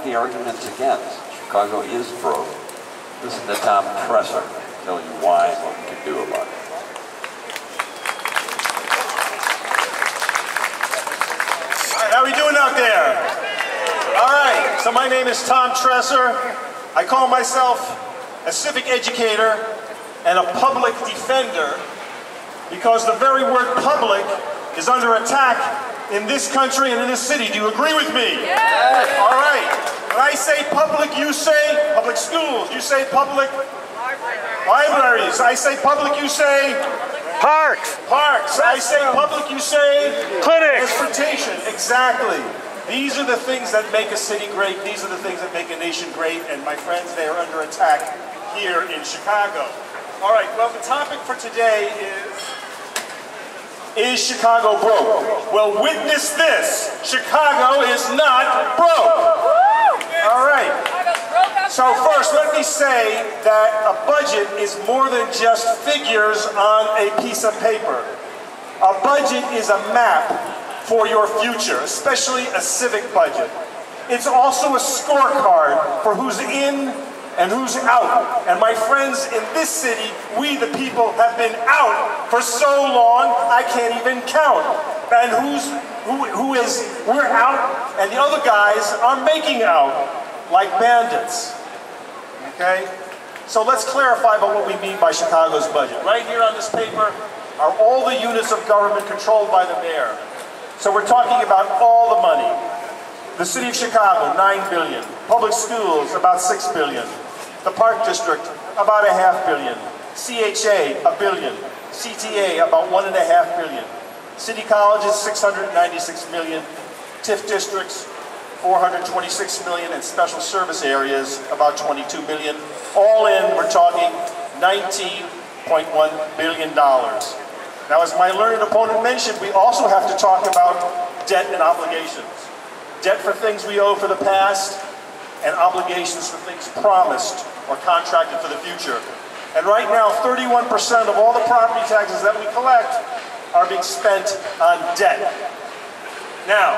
of the arguments against Chicago is broke, listen to Tom Tresser tell you why and what we can do about it. All right, how are we doing out there? All right, so my name is Tom Tresser. I call myself a civic educator and a public defender because the very word public is under attack in this country and in this city. Do you agree with me? Yes. All right. When I say public, you say public schools. You say public libraries. I say public, you say parks. Parks. I say public, you say clinics. Transportation. Exactly. These are the things that make a city great. These are the things that make a nation great. And my friends, they are under attack here in Chicago. All right. Well, the topic for today is Chicago broke? Well, witness this. Chicago is not broke. All right. So first, let me say that a budget is more than just figures on a piece of paper. A budget is a map for your future, especially a civic budget. It's also a scorecard for who's in and who's out. And my friends, in this city, we the people have been out for so long, I can't even count. And we're out, and the other guys are making out like bandits. Okay? So let's clarify about what we mean by Chicago's budget. Right here on this paper are all the units of government controlled by the mayor. So we're talking about all the money. The city of Chicago, $9 billion. Public schools, about $6 billion. The Park District, about $500 million. CHA, $1 billion. CTA, about $1.5 billion. City colleges, $696 million. TIF districts, $426 million, and special service areas, about $22 million. All in, we're talking $19.1 billion. Now, as my learned opponent mentioned, we also have to talk about debt and obligations. Debt for things we owe for the past, and obligations for things promised or contracted for the future. And right now, 31% of all the property taxes that we collect are being spent on debt. Now,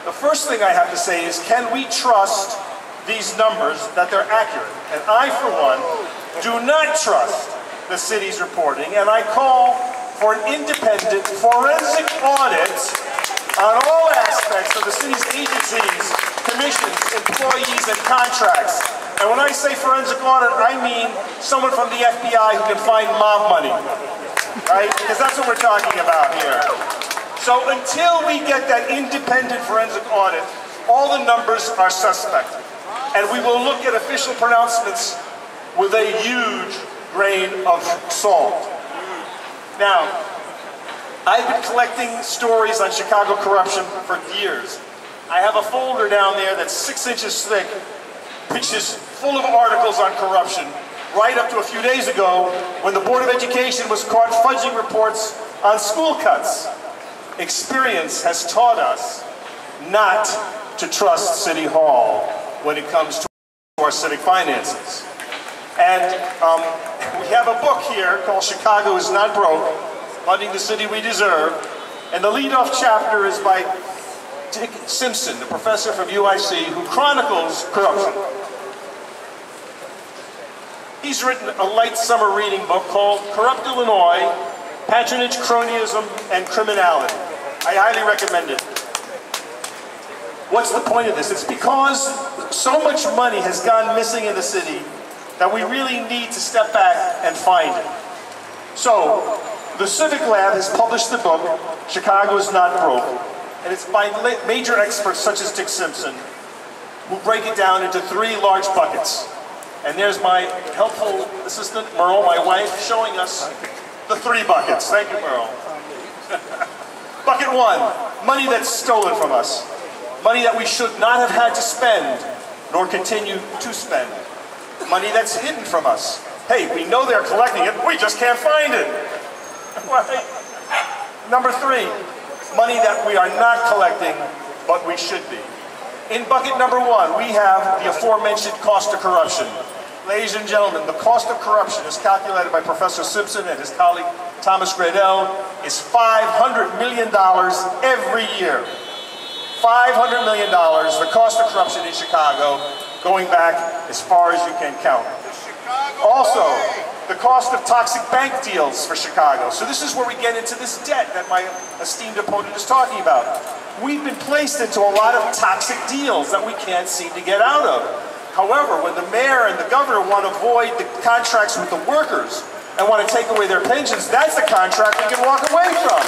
the first thing I have to say is, can we trust these numbers that they're accurate? And I, for one, do not trust the city's reporting, and I call for an independent forensic audit on all aspects of the city's agencies, commissions, employees, and contracts. And when I say forensic audit, I mean someone from the FBI who can find mob money, right? Because that's what we're talking about here. So until we get that independent forensic audit, all the numbers are suspect. And we will look at official pronouncements with a huge grain of salt. Now, I've been collecting stories on Chicago corruption for years. I have a folder down there that's 6 inches thick, which is full of articles on corruption, right up to a few days ago when the Board of Education was caught fudging reports on school cuts. Experience has taught us not to trust City Hall when it comes to our civic finances. And we have a book here called Chicago is Not Broke, Funding the City We Deserve. And the lead-off chapter is by Dick Simpson, the professor from UIC, who chronicles corruption. He's written a light summer reading book called Corrupt Illinois, Patronage, Cronyism, and Criminality. I highly recommend it. What's the point of this? It's because so much money has gone missing in the city that we really need to step back and find it. So, the Civic Lab has published the book, Chicago is Not Broke, and it's by major experts such as Dick Simpson, who break it down into 3 large buckets. And there's my helpful assistant, Merle, my wife, showing us the 3 buckets. Thank you, Merle. Bucket 1, money that's stolen from us. Money that we should not have had to spend, nor continue to spend. Money that's hidden from us. Hey, we know they're collecting it, we just can't find it. Right? Number 3, money that we are not collecting, but we should be. In bucket number 1, we have the aforementioned cost of corruption. Ladies and gentlemen, the cost of corruption is calculated by Professor Simpson and his colleague Thomas Gradell is $500 million every year. $500 $500 million, the cost of corruption in Chicago, going back as far as you can count. Also, the cost of toxic bank deals for Chicago. So this is where we get into this debt that my esteemed opponent is talking about. We've been placed into a lot of toxic deals that we can't seem to get out of. However, when the mayor and the governor want to void the contracts with the workers and want to take away their pensions, that's a contract we can walk away from.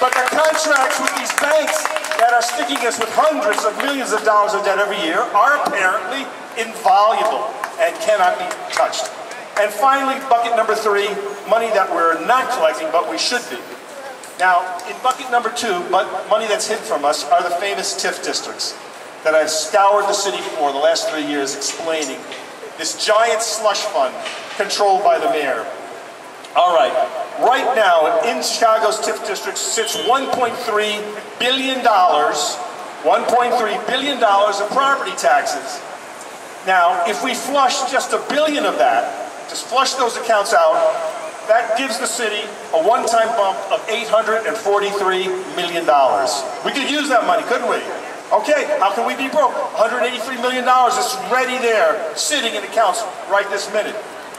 But the contracts with these banks that are sticking us with hundreds of millions of dollars of debt every year are apparently invaluable and cannot be touched. And finally, bucket number 3, money that we're not collecting, but we should be. Now, in bucket number 2, but money that's hidden from us, are the famous TIF districts that I've scoured the city for the last 3 years explaining. This giant slush fund controlled by the mayor. All right, right now in Chicago's TIF districts sits $1.3 billion, $1.3 billion of property taxes. Now, if we flush just $1 billion of that, just flush those accounts out, that gives the city a one-time bump of $843 million. We could use that money, couldn't we? Okay, how can we be broke? $183 million is ready there, sitting in accounts right this minute.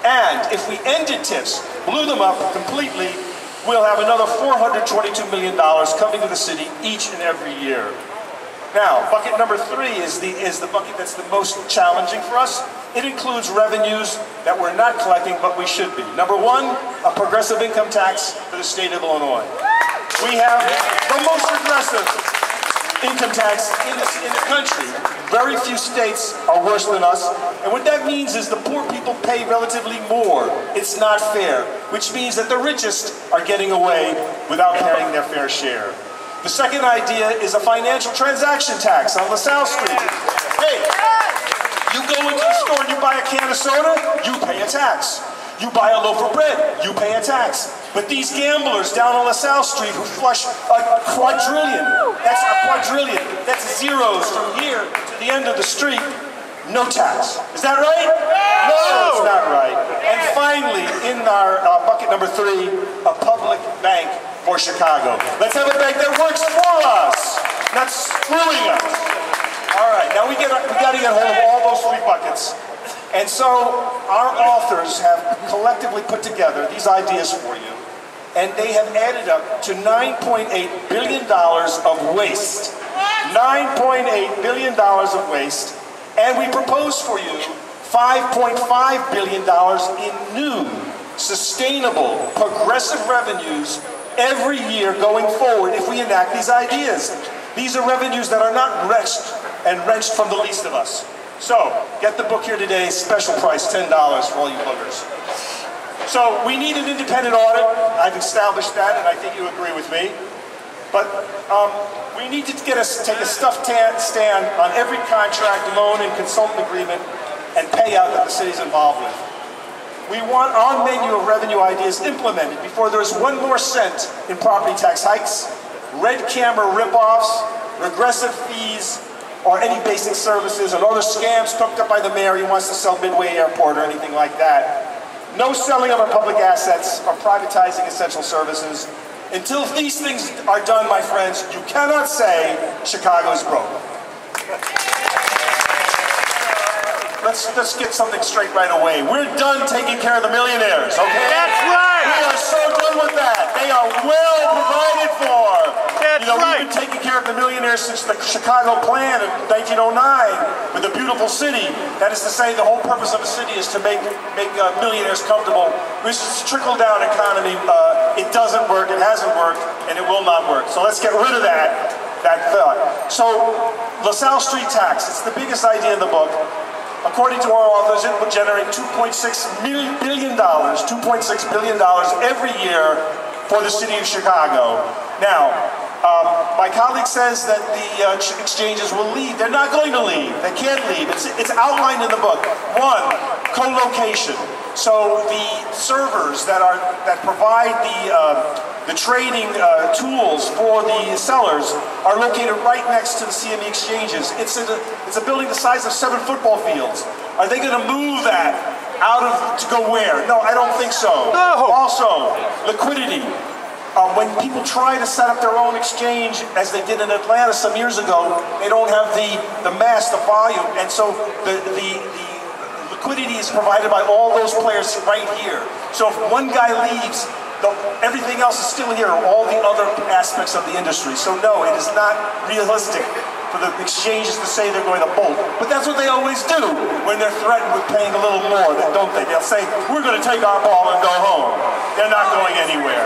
And if we ended TIFs, blew them up completely, we'll have another $422 million coming to the city each and every year. Now, bucket number 3 is the bucket that's the most challenging for us. It includes revenues that we're not collecting, but we should be. Number 1, a progressive income tax for the state of Illinois. We have the most progressive income tax in the country. Very few states are worse than us. And what that means is the poor people pay relatively more. It's not fair, which means that the richest are getting away without paying their fair share. The second idea is a financial transaction tax on LaSalle Street. Hey, you go into the store and you buy a can of soda, you pay a tax. You buy a loaf of bread, you pay a tax. But these gamblers down on LaSalle Street who flush a quadrillion, that's zeros from here to the end of the street, no tax. Is that right? No, it's not right. And finally, in our bucket number 3, a public bank for Chicago. Let's have a bank that works for us, not screwing us. All right, now we got to get hold of all those 3 buckets. And so our authors have collectively put together these ideas for you, and they have added up to $9.8 billion of waste. $9.8 billion of waste, and we propose for you $5.5 billion in new, sustainable, progressive revenues every year going forward if we enact these ideas. These are revenues that are not wrenched from the least of us. So, get the book here today, special price, $10 for all you boogers. So, we need an independent audit. I've established that, and I think you agree with me. But we need to take a stuffed stand on every contract, loan, and consultant agreement and payout that the city's involved with. We want our menu of revenue ideas implemented before there's 1 more cent in property tax hikes, red camera ripoffs, regressive fees, or any basic services, and other scams cooked up by the mayor who wants to sell Midway Airport or anything like that. No selling of our public assets or privatizing essential services. Until these things are done, my friends, you cannot say Chicago's broke. Let's get something straight right away. We're done taking care of the millionaires, okay? That's right! We are so done with that. They are well provided for. That's right. We've been taking care of the millionaires since the Chicago Plan in 1909 with a beautiful city. That is to say, the whole purpose of a city is to make millionaires comfortable. This is a trickle-down economy. It doesn't work, it hasn't worked, and it will not work. So let's get rid of that thought. So, LaSalle Street Tax, it's the biggest idea in the book. According to our authors, it will generate $2.6 billion every year for the city of Chicago. Now, my colleague says that the exchanges will leave. They're not going to leave. They can't leave. It's outlined in the book. 1, co-location. So the servers that provide the trading tools for the sellers are located right next to the CME exchanges. It's a building the size of 7 football fields. Are they going to move that out of to go where? No, I don't think so. No. Also, liquidity. When people try to set up their own exchange, as they did in Atlanta some years ago, they don't have the mass, the volume, and so the liquidity is provided by all those players right here. So if one guy leaves, everything else is still here, all the other aspects of the industry. So no, it is not realistic for the exchanges to say they're going to bolt. But that's what they always do when they're threatened with paying a little more, don't they? They'll say, we're going to take our ball and go home. They're not going anywhere.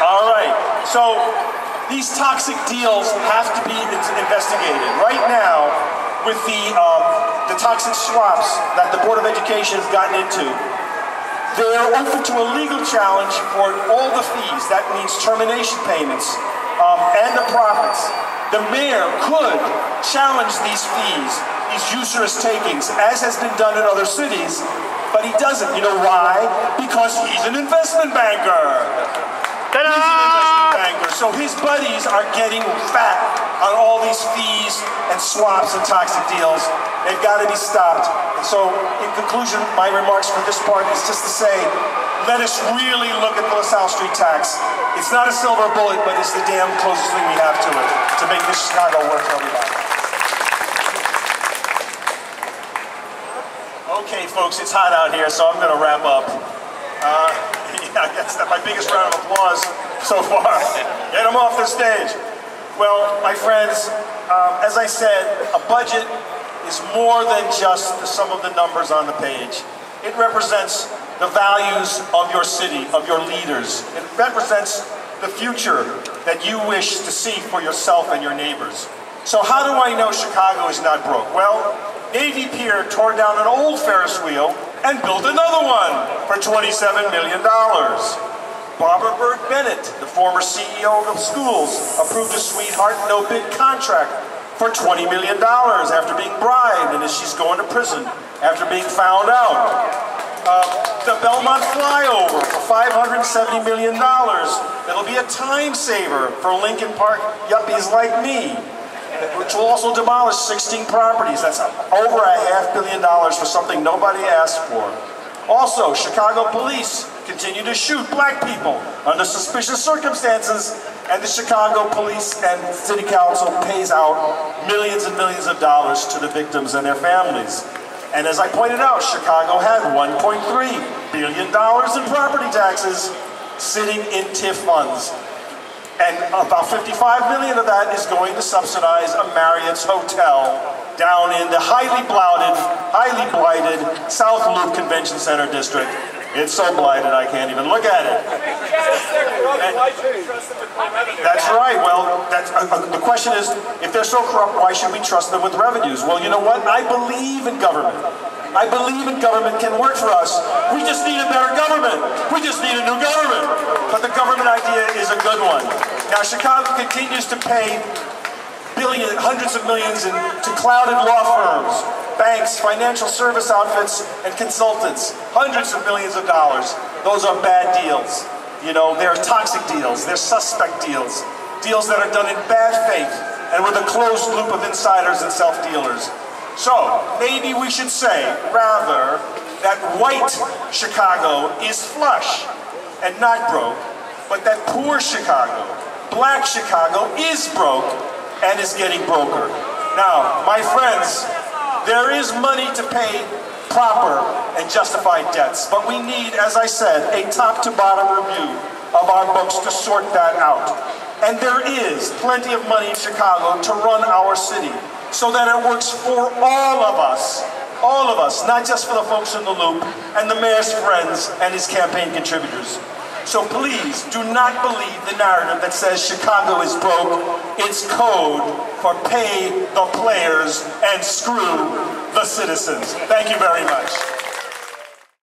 All right, so these toxic deals have to be investigated. Right now, with the toxic swaps that the Board of Education has gotten into, they're open to a legal challenge for all the fees. That means termination payments and the profits. The mayor could challenge these fees, these usurious takings, as has been done in other cities, but he doesn't. You know why? Because he's an investment banker. He's an investment banker. So his buddies are getting fat on all these fees and swaps and toxic deals. They've got to be stopped. And so, in conclusion, my remarks for this part is just to say, let us really look at the LaSalle Street Tax. It's not a silver bullet, but it's the damn closest thing we have to it, to make this Chicago work for everybody. Okay, folks, it's hot out here, so I'm going to wrap up. I guess that's my biggest round of applause so far. Get them off the stage. Well, my friends, as I said, a budget is more than just the sum of the numbers on the page. It represents the values of your city, of your leaders. It represents the future that you wish to see for yourself and your neighbors. So how do I know Chicago is not broke? Well, Navy Pier tore down an old Ferris wheel and built another one for $27 million. Barbara Byrd Bennett, the former CEO of schools, approved a sweetheart no-bid contract for $20 million after being bribed, and as she's going to prison after being found out. The Belmont flyover for $570 million. That'll be a time saver for Lincoln Park yuppies like me, which will also demolish 16 properties. That's over $500 million for something nobody asked for. Also, Chicago police continue to shoot black people under suspicious circumstances, and the Chicago police and city council pays out millions and millions of dollars to the victims and their families. And as I pointed out, Chicago had $1.3 billion in property taxes sitting in TIF funds. And about $55 million of that is going to subsidize a Marriott's hotel down in the highly blighted South Loop Convention Center district. It's so blighted I can't even look at it. That's right. Well, the question is, if they're so corrupt, why should we trust them with revenues? Well, you know what? I believe in government. I believe in government can work for us. We just need a better government. We just need a new government. But the government idea is a good one. Now, Chicago continues to pay hundreds of millions to clouded law firms, banks, financial service outfits, and consultants. Hundreds of millions of dollars. Those are bad deals. You know, they're toxic deals. They're suspect deals. Deals that are done in bad faith and with a closed loop of insiders and self-dealers. So, maybe we should say, rather, that white Chicago is flush and not broke, but that poor Chicago, black Chicago, is broke and is getting broker. Now, my friends, there is money to pay proper and justified debts, but we need, as I said, a top-to-bottom review of our books to sort that out. And there is plenty of money in Chicago to run our city, so that it works for all of us, not just for the folks in the loop and the mayor's friends and his campaign contributors. So please do not believe the narrative that says Chicago is broke. It's code for pay the players and screw the citizens. Thank you very much.